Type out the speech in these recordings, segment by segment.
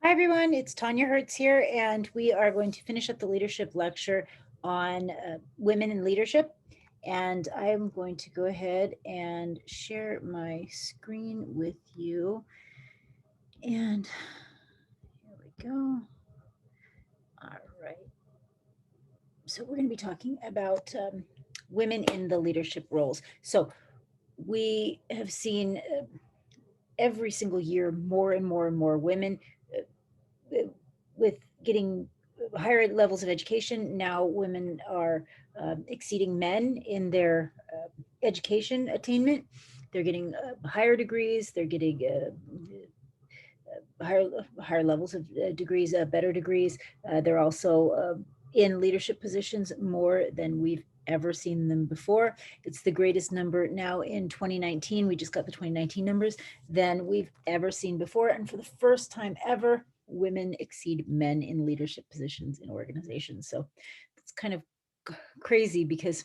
Hi, everyone. It's Tanya Hertz here, and we are going to finish up the leadership lecture on women in leadership. And I am going to go ahead and share my screen with you. And here we go. All right. So we're going to be talking about women in the leadership roles. So we have seen every single year more and more and more women with getting higher levels of education. Now women are exceeding men in their education attainment. They're getting higher degrees. They're getting higher levels of degrees, better degrees. They're also in leadership positions more than we've ever seen them before. It's the greatest number now in 2019. We just got the 2019 numbers than we've ever seen before. And for the first time ever, women exceed men in leadership positions in organizations. So it's kind of crazy because,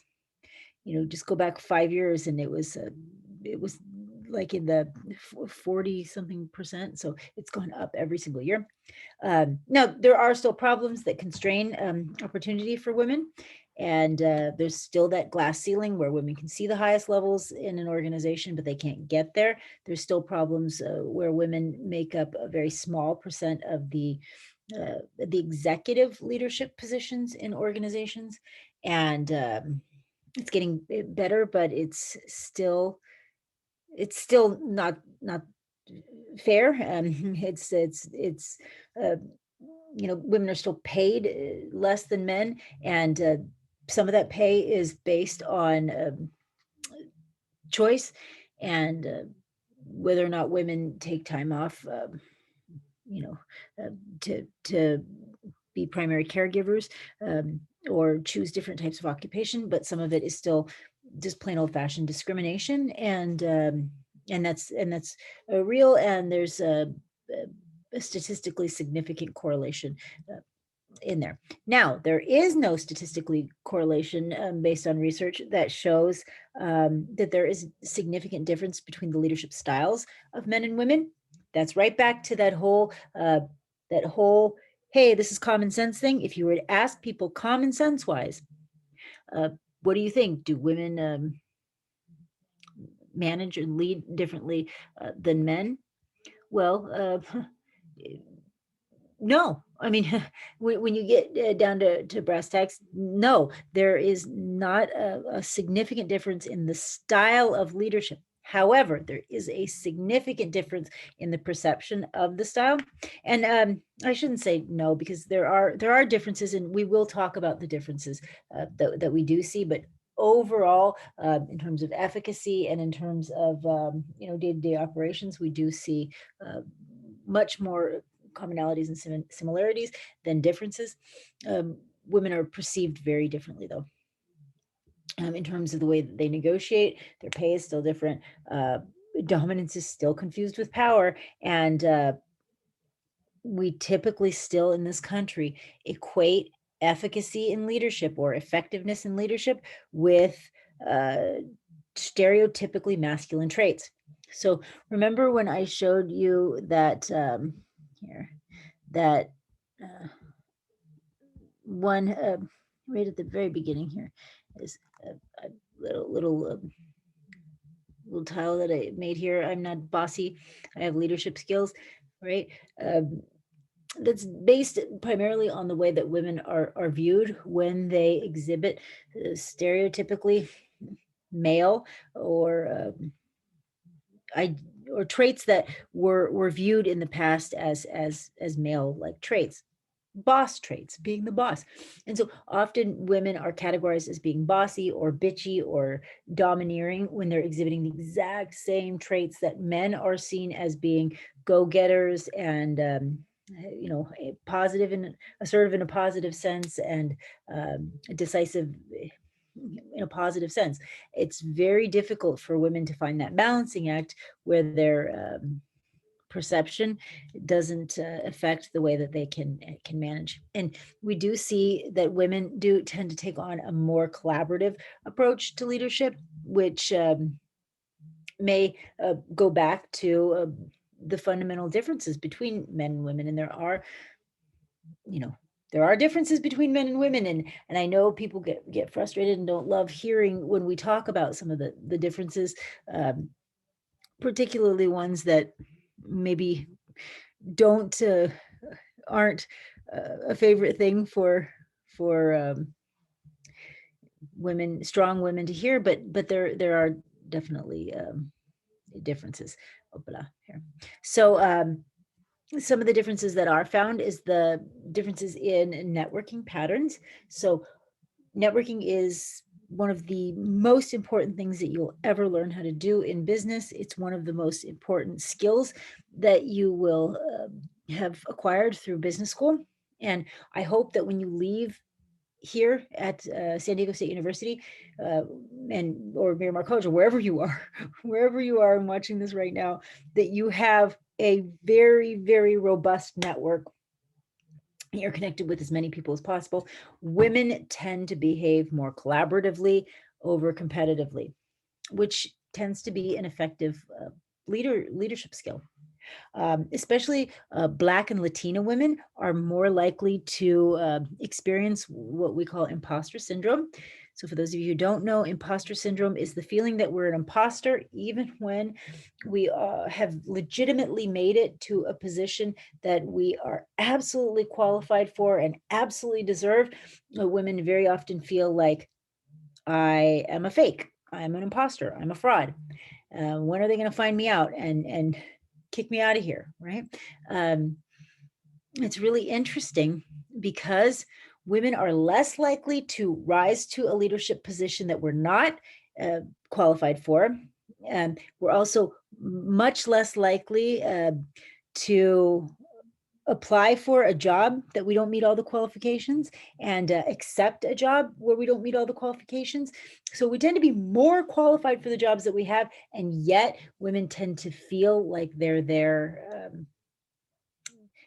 just go back 5 years and it was like in the 40 something percent. So it's gone up every single year. Now, there are still problems that constrain opportunity for women. And there's still that glass ceiling where women can see the highest levels in an organization, but they can't get there. There's still problems where women make up a very small percent of the executive leadership positions in organizations. And it's getting better, but it's still not fair. It's women are still paid less than men, and some of that pay is based on choice and whether or not women take time off, to be primary caregivers, or choose different types of occupation. But some of it is still just plain old-fashioned discrimination, and that's real, and there's a statistically significant correlation in there. Now, there is no statistically correlation based on research that shows that there is significant difference between the leadership styles of men and women. That's right back to that whole hey, this is common sense thing. If you were to ask people common sense wise, what do you think? Do women manage and lead differently than men? Well, no. I mean, when you get down to brass tacks, no, there is not a significant difference in the style of leadership. However, there is a significant difference in the perception of the style. And I shouldn't say no, because there are differences, and we will talk about the differences that we do see. But overall, in terms of efficacy and in terms of day-to-day operations, we do see much more commonalities and similarities than differences. Women are perceived very differently, though. In terms of the way that they negotiate, their pay is still different. Dominance is still confused with power, and we typically still in this country equate efficacy in leadership or effectiveness in leadership with stereotypically masculine traits. So remember when I showed you that one right at the very beginning here is a little tile that I made here. I'm not bossy. I have leadership skills, right? That's based primarily on the way that women are viewed when they exhibit stereotypically male or traits that were viewed in the past as male like traits. Boss traits, being the boss. And so often women are categorized as being bossy or bitchy or domineering when they're exhibiting the exact same traits that men are seen as being go-getters and positive and assertive in a positive sense, and decisive in a positive sense. It's very difficult for women to find that balancing act where their perception doesn't affect the way that they can manage. And we do see that women do tend to take on a more collaborative approach to leadership, which may go back to the fundamental differences between men and women. And there are, there are differences between men and women. And I know people get frustrated and don't love hearing when we talk about some of the differences, particularly ones that maybe aren't a favorite thing for strong women to hear, but there are definitely differences. Here. So some of the differences that are found is the differences in networking patterns. So networking is one of the most important things that you'll ever learn how to do in business. It's one of the most important skills that you will have acquired through business school. And I hope that when you leave here at San Diego State University or Miramar College, or wherever you are and watching this right now, that you have a very, very robust network. You're connected with as many people as possible. Women tend to behave more collaboratively over competitively, which tends to be an effective leadership skill. Especially Black and Latina women are more likely to experience what we call imposter syndrome. So for those of you who don't know, imposter syndrome is the feeling that we're an imposter, even when we have legitimately made it to a position that we are absolutely qualified for and absolutely deserve. Women very often feel like, I am a fake, I'm an imposter, I'm a fraud. When are they going to find me out and kick me out of here, right? It's really interesting because women are less likely to rise to a leadership position that we're not qualified for. We're also much less likely to apply for a job that we don't meet all the qualifications and accept a job where we don't meet all the qualifications. So we tend to be more qualified for the jobs that we have, and yet women tend to feel like they're there.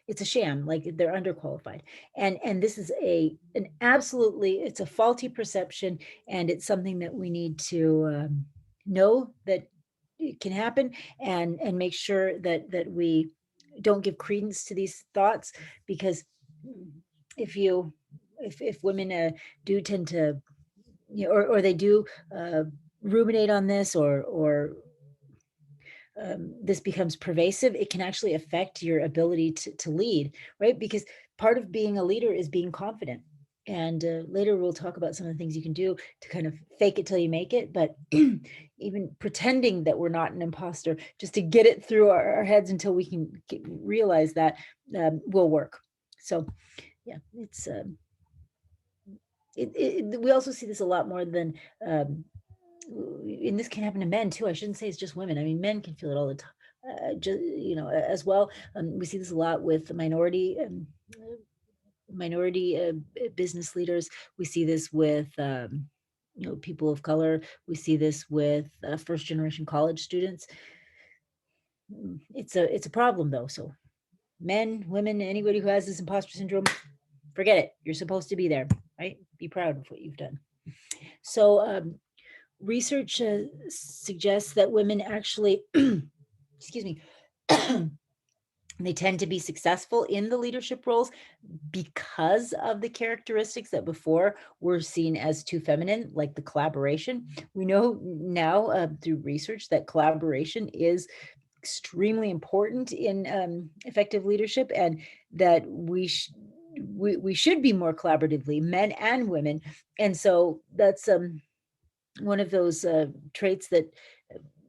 It's a sham, like they're underqualified. And this is it's a faulty perception, and it's something that we need to know that it can happen, and make sure that we don't give credence to these thoughts, because if women do tend to, or they do ruminate on this, or this becomes pervasive, it can actually affect your ability to lead, right? Because part of being a leader is being confident. And later we'll talk about some of the things you can do to kind of fake it till you make it. But even pretending that we're not an imposter, just to get it through our heads until we can realize that will work. So yeah, it's we also see this a lot more than and this can happen to men too. I shouldn't say it's just women. I mean, men can feel it all the time, as well. We see this a lot with minority business leaders. We see this with people of color. We see this with first generation college students. It's a problem though. So men, women, anybody who has this imposter syndrome, forget it. You're supposed to be there, right? Be proud of what you've done. So research suggests that women actually, excuse me, they tend to be successful in the leadership roles because of the characteristics that before were seen as too feminine, like the collaboration. We know now through research that collaboration is extremely important in effective leadership, and that we should be more collaboratively, men and women. And so that's one of those traits that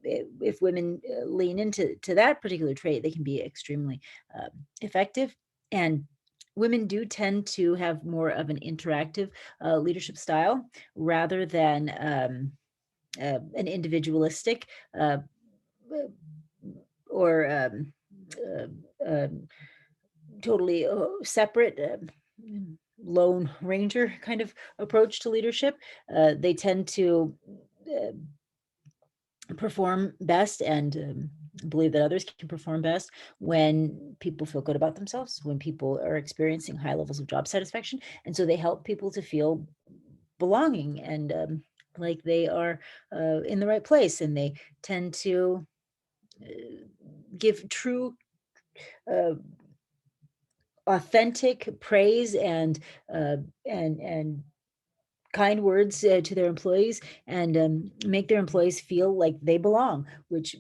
if women lean into that particular trait, they can be extremely effective. And women do tend to have more of an interactive leadership style rather than an individualistic or totally separate lone ranger kind of approach to leadership. They tend to perform best and believe that others can perform best when people feel good about themselves, when people are experiencing high levels of job satisfaction. And so they help people to feel belonging and like they are in the right place. And they tend to give true, authentic praise and kind words to their employees, and make their employees feel like they belong, which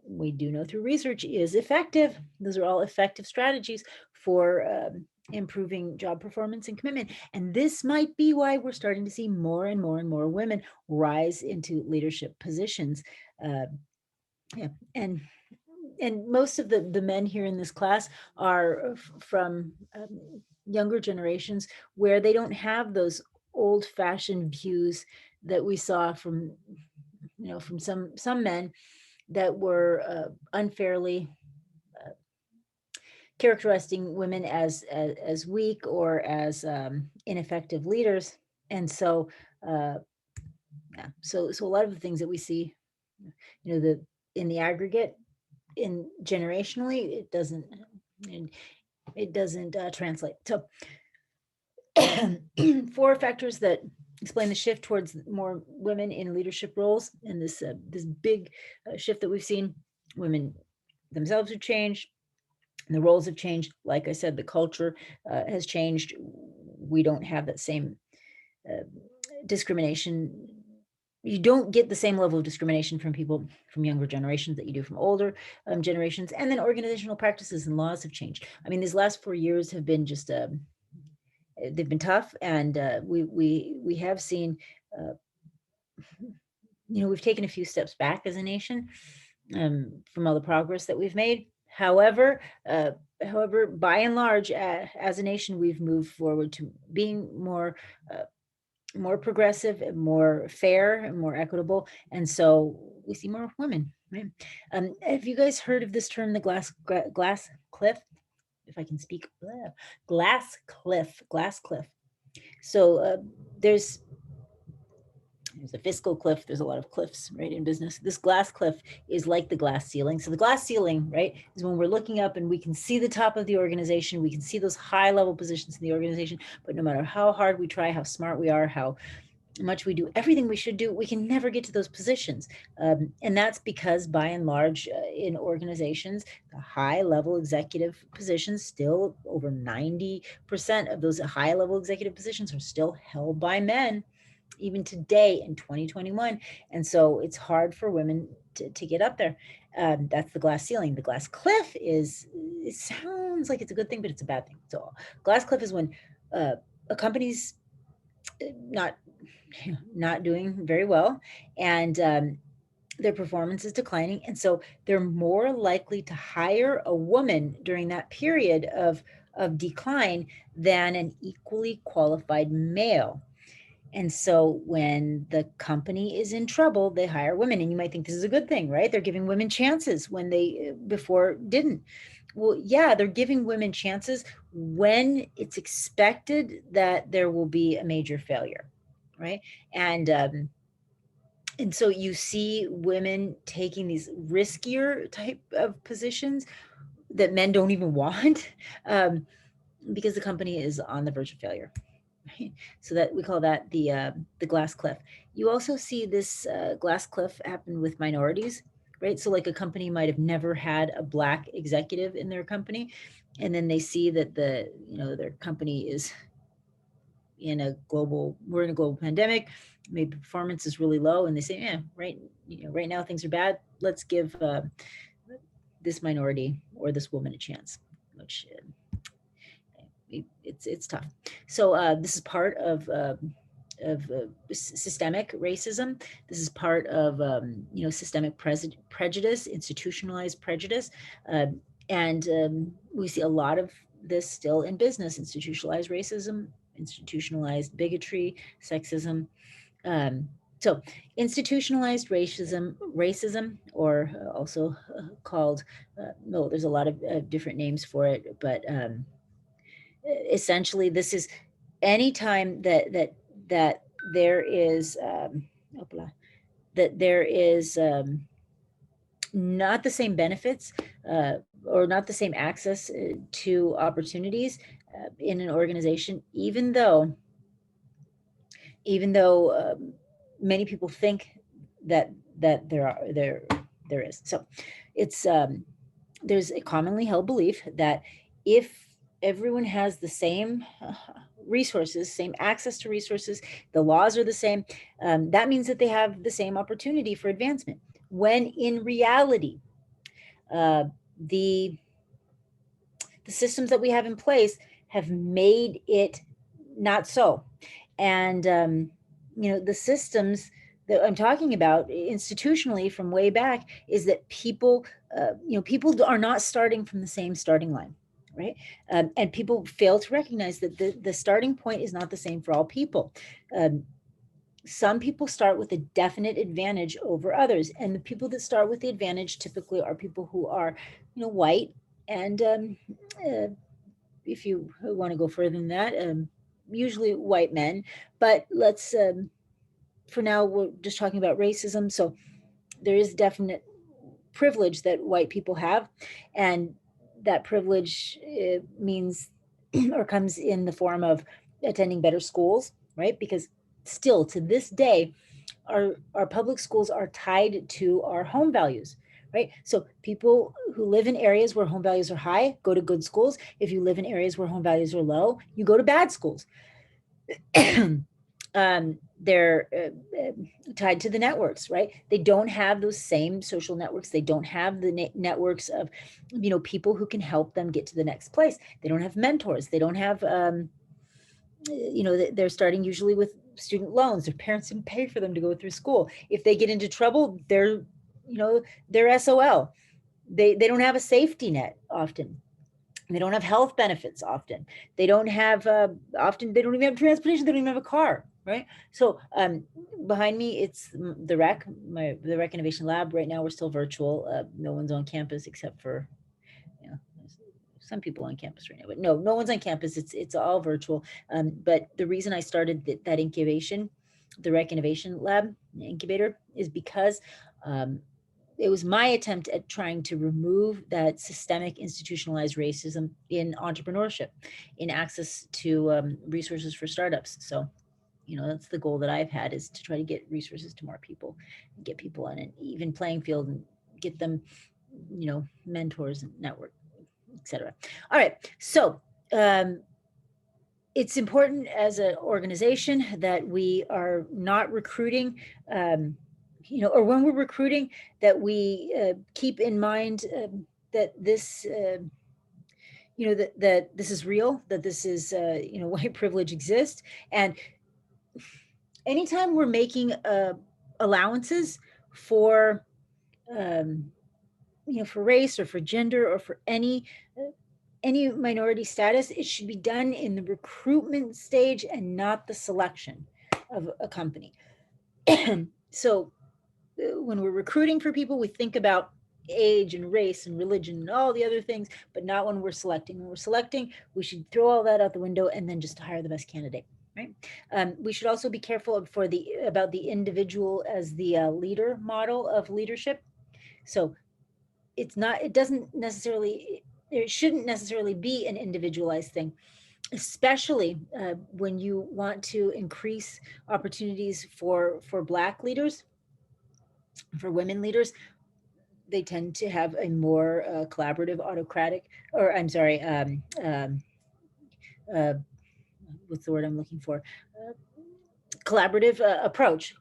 we do know through research is effective. Those are all effective strategies for improving job performance and commitment. And this might be why we're starting to see more and more and more women rise into leadership positions. Yeah, and most of the men here in this class are from younger generations, where they don't have those old-fashioned views that we saw from, from some men that were unfairly characterizing women as weak or as ineffective leaders. And so, yeah, so a lot of the things that we see, in the aggregate, in generationally, it doesn't translate. So 4 factors that explain the shift towards more women in leadership roles, and this big shift that we've seen. Women themselves have changed, and the roles have changed. Like I said, the culture has changed. We don't have that same discrimination. You don't get the same level of discrimination from people from younger generations that you do from older generations. And then organizational practices and laws have changed. I mean, these last 4 years have been just they've been tough, and we have seen we've taken a few steps back as a nation from all the progress that we've made. However, by and large, as a nation, we've moved forward to being more progressive and more fair and more equitable. And so we see more women, right? Have you guys heard of this term, the glass cliff? If I can speak, glass cliff. So there's a fiscal cliff. There's a lot of cliffs, right, in business. This glass cliff is like the glass ceiling. So the glass ceiling, right, is when we're looking up and we can see the top of the organization. We can see those high level positions in the organization, but no matter how hard we try, how smart we are, how much we do everything we should do, we can never get to those positions. And that's because, by and large, in organizations, the high level executive positions, still over 90% of those high level executive positions are still held by men, even today in 2021. And so it's hard for women to get up there. That's the glass ceiling. The glass cliff it sounds like it's a good thing, but it's a bad thing. So glass cliff is when a company's not doing very well, and their performance is declining. And so they're more likely to hire a woman during that period of decline than an equally qualified male. And so when the company is in trouble, they hire women. And you might think this is a good thing, right? They're giving women chances when they before didn't. Well, yeah, they're giving women chances when it's expected that there will be a major failure, right? And so you see women taking these riskier type of positions that men don't even want, because the company is on the verge of failure. Right? So that we call that the glass cliff. You also see this glass cliff happen with minorities, right? So like a company might have never had a Black executive in their company, and then they see that their company is we're in a global pandemic, maybe performance is really low, and they say, yeah, right now things are bad. Let's give this minority or this woman a chance, which it's tough. So this is part of systemic racism. This is part of systemic prejudice, institutionalized prejudice, and we see a lot of this still in business: institutionalized racism, institutionalized bigotry, sexism. So institutionalized racism, or also called, no, there's a lot of different names for it, but essentially this is anytime that there is not the same benefits or not the same access to opportunities in an organization, even though many people think that there is. So it's there's a commonly held belief that if everyone has the same resources, same access to resources, the laws are the same, that means that they have the same opportunity for advancement. When in reality, uh, the the systems that we have in place have made it not so. And the systems that I'm talking about institutionally from way back is that people are not starting from the same starting line, right? And people fail to recognize that the starting point is not the same for all people. um, some people start with a definite advantage over others, and the people that start with the advantage typically are people who are white, and uh, if you want to go further than that, usually white men. But let's for now we're just talking about racism. So there is definite privilege that white people have, and that privilege means or comes in the form of attending better schools, right? Because still to this day, our public schools are tied to our home values, right? So people who live in areas where home values are high go to good schools. If you live in areas where home values are low, you go to bad schools. They're tied to the networks, right? They don't have those same social networks. They don't have the networks of people who can help them get to the next place. They don't have mentors. They don't have they're starting usually with student loans. Their parents didn't pay for them to go through school. If they get into trouble, they're SOL. They don't have a safety net often. They don't have health benefits often. They don't have often they don't even have transportation. They don't even have a car, right? So behind me, it's the Rec Innovation Lab. Right now, we're still virtual. No one's on campus except for you know some people on campus right now, but no one's on campus. It's all virtual. But the reason I started that incubation, the Rec Innovation Lab incubator, is because it was my attempt at trying to remove that systemic institutionalized racism in entrepreneurship, in access to resources for startups. So that's the goal that I've had, is to try to get resources to more people, and get people on an even playing field, and get them mentors and network, etc. All right, so it's important as an organization that we are not recruiting, or when we're recruiting, that we keep in mind that this, that this is real, that this is, white privilege exists. And anytime we're making allowances for, um, for race or for gender or for any minority status, it should be done in the recruitment stage and not the selection of a company. So when we're recruiting for people, we think about age and race and religion and all the other things, but not when we're selecting. When we're selecting, we should throw all that out the window and then just hire the best candidate, right? We should also be careful about the individual as the leader model of leadership. So it shouldn't necessarily be an individualized thing, especially when you want to increase opportunities for Black leaders, for women leaders. They tend to have a more collaborative, autocratic, or I'm sorry, uh, what's the word I'm looking for? Collaborative approach.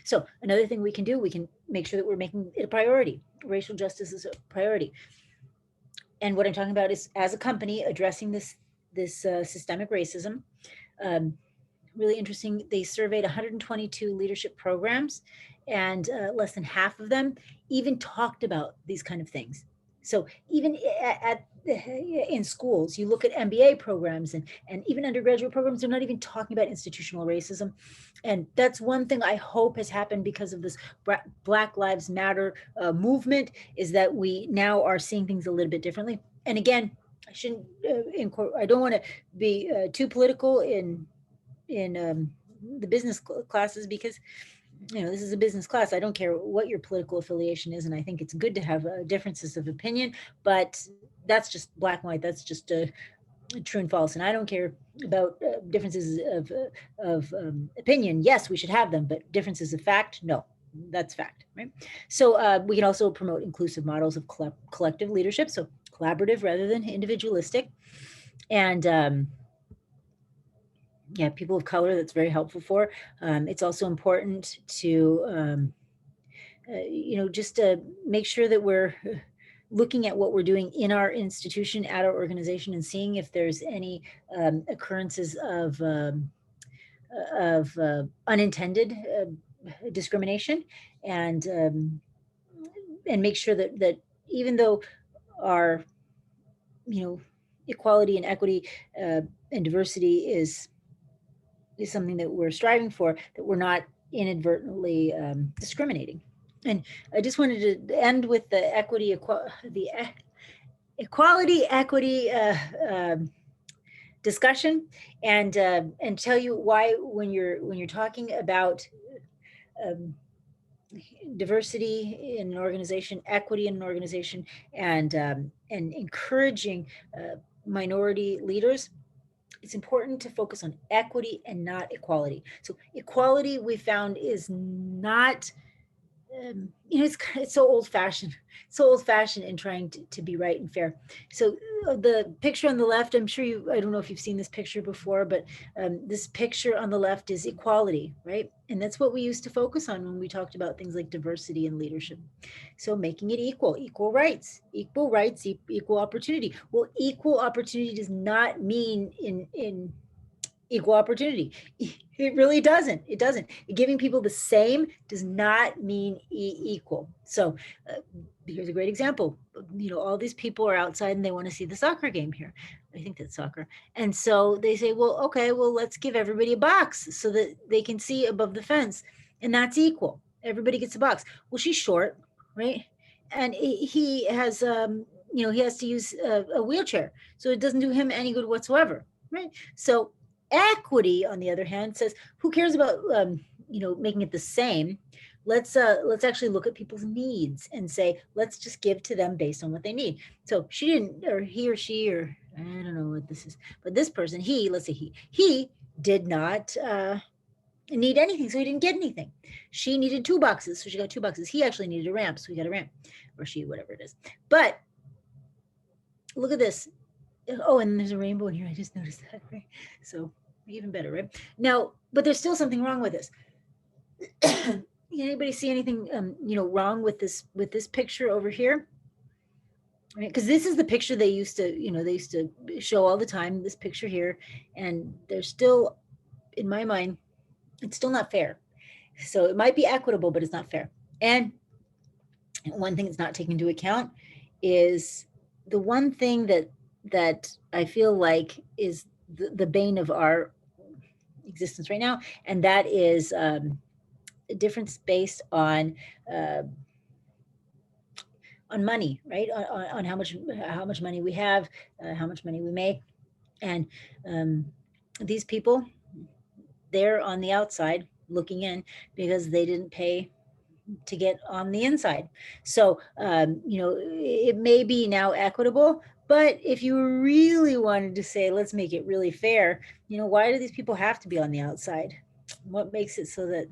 So another thing we can do, we can make sure that we're making it a priority. Racial justice is a priority. And what I'm talking about is, as a company, addressing this systemic racism. Really interesting. They surveyed 122 leadership programs, and less than half of them even talked about these kind of things. So even in schools, you look at MBA programs and even undergraduate programs, they're not even talking about institutional racism. And that's one thing I hope has happened because of this Black Lives Matter movement, is that we now are seeing things a little bit differently. And again, I don't want to be too political in the business classes, because this is a business class. I don't care what your political affiliation is, and I think it's good to have differences of opinion, but that's just black and white. That's just true and false. And I don't care about differences of opinion. Yes, we should have them, but differences of fact, no. That's fact, right? So we can also promote inclusive models of collective leadership, so collaborative rather than individualistic. And yeah, people of color, that's very helpful for. It's also important to, just to make sure that we're looking at what we're doing in our institution, at our organization, and seeing if there's any occurrences of unintended discrimination, and make sure that even though our equality and equity and diversity is something that we're striving for, that we're not inadvertently discriminating. And I just wanted to end with the equality equity discussion, and tell you why, when you're talking about um, diversity in an organization, equity in an organization, and encouraging minority leaders, it's important to focus on equity and not equality. So equality, we found, is not, it's so old fashioned, in trying to be right and fair. So the picture on the left, I'm sure I don't know if you've seen this picture before, but this picture on the left is equality, right? And that's what we used to focus on when we talked about things like diversity and leadership. So making it equal rights, equal opportunity. Well, equal opportunity does not mean in equal opportunity. It really doesn't. It doesn't. Giving people the same does not mean equal. So here's a great example. All these people are outside and they want to see the soccer game here. I think that's soccer. And so they say, well, okay, well, let's give everybody a box so that they can see above the fence. And that's equal. Everybody gets a box. Well, she's short, right? And he has, he has to use a wheelchair. So it doesn't do him any good whatsoever, right? So equity, on the other hand, says, who cares about making it the same? Let's actually look at people's needs and say, let's just give to them based on what they need. So she didn't, or he or she, or I don't know what this is, but this person, let's say he did not need anything, so he didn't get anything. She needed 2 boxes, so she got 2 boxes. He actually needed a ramp, so he got a ramp, or she, whatever it is. But look at this. Oh, and there's a rainbow in here. I just noticed that, right? So even better, right? Now, but there's still something wrong with this. Anybody see anything, wrong with this picture over here? Right? Because this is the picture they used to show all the time, this picture here. And there's still, in my mind, it's still not fair. So it might be equitable, but it's not fair. And one thing that's not taken into account is the one thing that I feel like is the bane of our existence right now, and that is a difference based on money, right? On how much money we have, how much money we make, and these people, they're on the outside looking in because they didn't pay to get on the inside. So, it may be now equitable, but if you really wanted to say, let's make it really fair, why do these people have to be on the outside? What makes it so that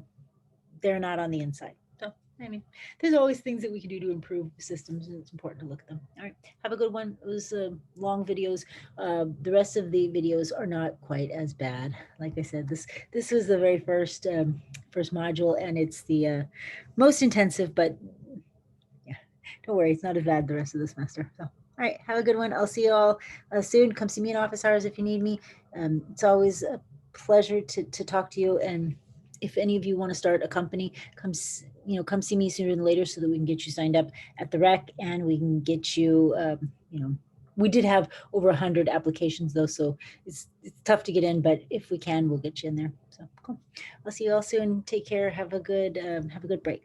they're not on the inside? So, I mean, there's always things that we can do to improve systems, and it's important to look at them. All right, have a good one. It was long videos. The rest of the videos are not quite as bad. Like I said, this was the very first module, and it's the most intensive, but yeah, don't worry, it's not as bad the rest of the semester. So, all right, have a good one. I'll see you all soon. Come see me in office hours if you need me. It's always a pleasure to talk to you. And if any of you want to start a company, come see me sooner than later so that we can get you signed up at the rec, and we can get you, we did have over 100 applications though, so it's tough to get in, but if we can, we'll get you in there. So cool. I'll see you all soon. Take care. Have a good break.